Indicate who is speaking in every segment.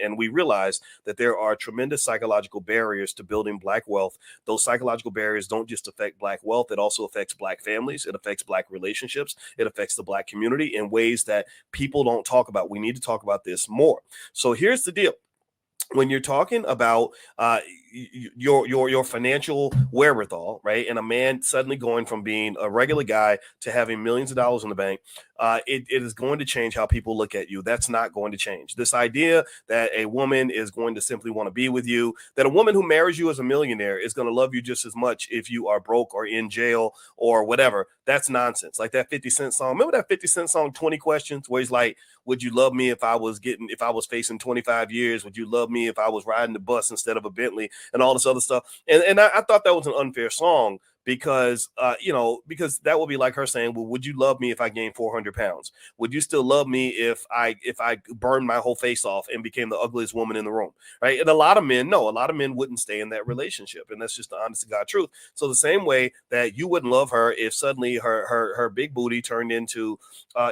Speaker 1: And we realize that there are tremendous psychological barriers to building Black wealth. Those psychological barriers don't just affect Black wealth. It also affects Black families. It affects Black relationships. It affects the Black community in ways that people don't talk about. We need to talk about this more. So here's the deal. When you're talking about your financial wherewithal, right, and a man suddenly going from being a regular guy to having millions of dollars in the bank, it is going to change how people look at you. That's not going to change. This idea that a woman is going to simply want to be with you, that a woman who marries you as a millionaire is going to love you just as much if you are broke or in jail or whatever, that's nonsense. Like that 50 Cent song. Remember that 50 Cent song, 20 Questions, where he's like, would you love me if I was facing 25 years? Would you love me if I was riding the bus instead of a Bentley, and all this other stuff? And I thought that was an unfair song because that would be like her saying, well, would you love me if I gained 400 pounds? Would you still love me if I burned my whole face off and became the ugliest woman in the room? Right. And a lot of men wouldn't stay in that relationship. And that's just the honest to God truth. So the same way that you wouldn't love her if suddenly her big booty turned into a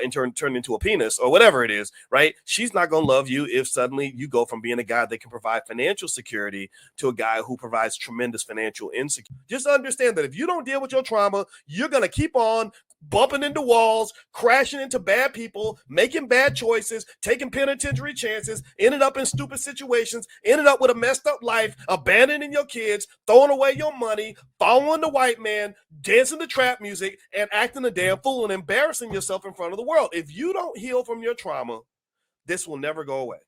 Speaker 1: penis or whatever it is, right? She's not going to love you if suddenly you go from being a guy that can provide financial security to a guy who provides tremendous financial insecurity. Just understand that if you don't deal with your trauma, you're going to keep on bumping into walls, crashing into bad people, making bad choices, taking penitentiary chances, ended up in stupid situations, ended up with a messed up life, abandoning your kids, throwing away your money, following the white man, dancing to trap music, and acting a damn fool and embarrassing yourself in front of the world. If you don't heal from your trauma, this will never go away.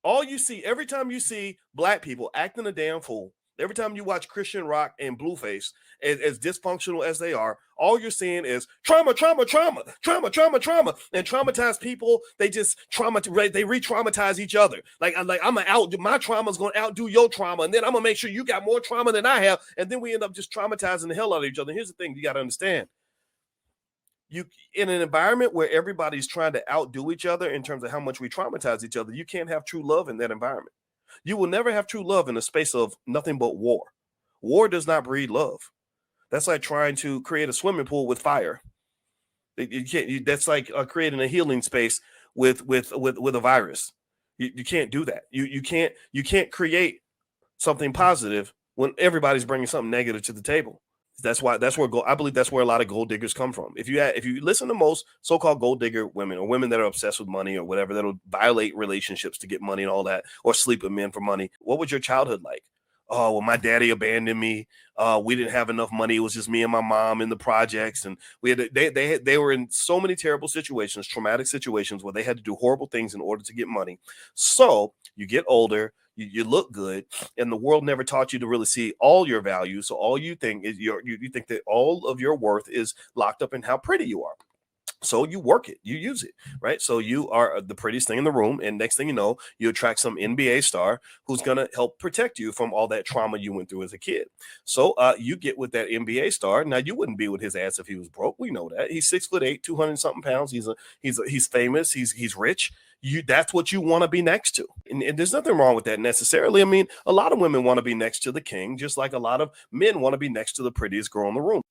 Speaker 1: All you see, every time you see Black people acting a damn fool, every time you watch Christian rock and Blueface, as dysfunctional as they are, all you're seeing is trauma, trauma, trauma, trauma, trauma, trauma. And traumatized people, they just they re-traumatize each other. Like my trauma's going to outdo your trauma, and then I'm going to make sure you got more trauma than I have, and then we end up just traumatizing the hell out of each other. Here's the thing you got to understand. You, in an environment where everybody's trying to outdo each other in terms of how much we traumatize each other, you can't have true love in that environment. You will never have true love in a space of nothing but war. War does not breed love. That's like trying to create a swimming pool with fire. You can't. That's like creating a healing space with a virus. You can't do that. You can't create something positive when everybody's bringing something negative to the table. I believe that's where a lot of gold diggers come from. If you listen to most so-called gold digger women or women that are obsessed with money or whatever, that'll violate relationships to get money and all that, or sleep with men for money. What was your childhood like? Oh, well, my daddy abandoned me. We didn't have enough money. It was just me and my mom in the projects. And they were in so many terrible situations, traumatic situations where they had to do horrible things in order to get money. So you get older, you look good, and the world never taught you to really see all your value. So all you think is you think that all of your worth is locked up in how pretty you are. So you work it, you use it, right? So you are the prettiest thing in the room. And next thing you know, you attract some NBA star who's going to help protect you from all that trauma you went through as a kid. So you get with that NBA star. Now, you wouldn't be with his ass if he was broke. We know that. He's 6'8", 200 something pounds. He's famous. He's rich. That's what you want to be next to. And there's nothing wrong with that necessarily. I mean, a lot of women want to be next to the king, just like a lot of men want to be next to the prettiest girl in the room.